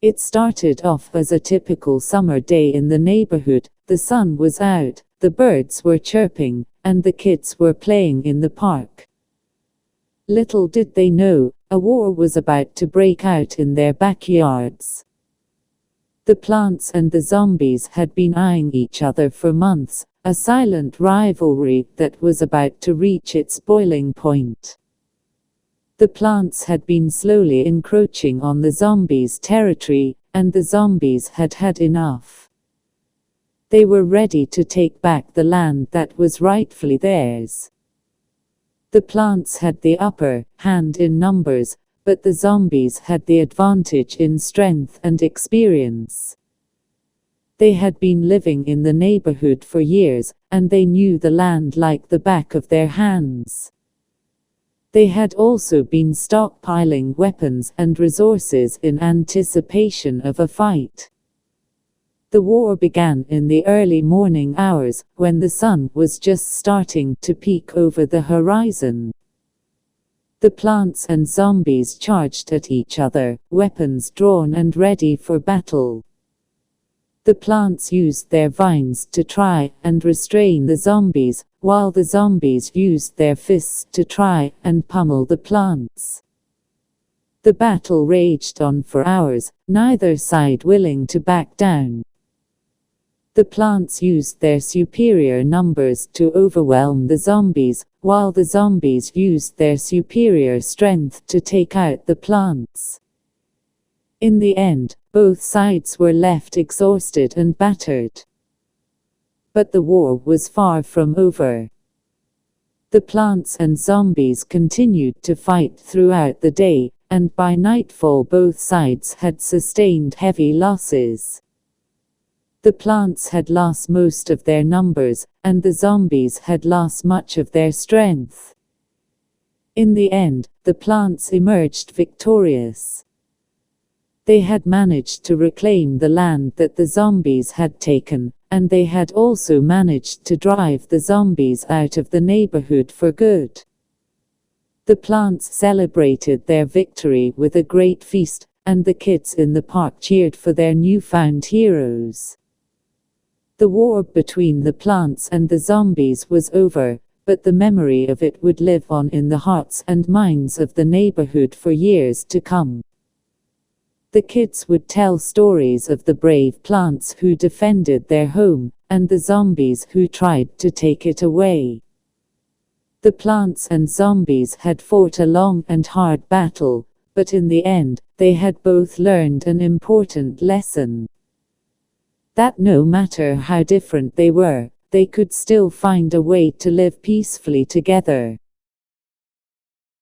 It started off as a typical summer day in the neighborhood. The sun was out, the birds were chirping, and the kids were playing in the park. Little did they know, a war was about to break out in their backyards. The plants and the zombies had been eyeing each other for months, a silent rivalry that was about to reach its boiling point. The plants had been slowly encroaching on the zombies' territory, and the zombies had had enough. They were ready to take back the land that was rightfully theirs. The plants had the upper hand in numbers, but the zombies had the advantage in strength and experience. They had been living in the neighborhood for years, and they knew the land like the back of their hands. They had also been stockpiling weapons and resources in anticipation of a fight. The war began in the early morning hours, when the sun was just starting to peek over the horizon. The plants and zombies charged at each other, weapons drawn and ready for battle. The plants used their vines to try and restrain the zombies, while the zombies used their fists to try and pummel the plants. The battle raged on for hours, neither side willing to back down. The plants used their superior numbers to overwhelm the zombies, while the zombies used their superior strength to take out the plants. In the end, both sides were left exhausted and battered. But the war was far from over. The plants and zombies continued to fight throughout the day, and by nightfall both sides had sustained heavy losses. The plants had lost most of their numbers, and the zombies had lost much of their strength. In the end, the plants emerged victorious. They had managed to reclaim the land that the zombies had taken, and they had also managed to drive the zombies out of the neighborhood for good. The plants celebrated their victory with a great feast, and the kids in the park cheered for their newfound heroes. The war between the plants and the zombies was over, but the memory of it would live on in the hearts and minds of the neighborhood for years to come. The kids would tell stories of the brave plants who defended their home, and the zombies who tried to take it away. The plants and zombies had fought a long and hard battle, but in the end, they had both learned an important lesson. That no matter how different they were, they could still find a way to live peacefully together.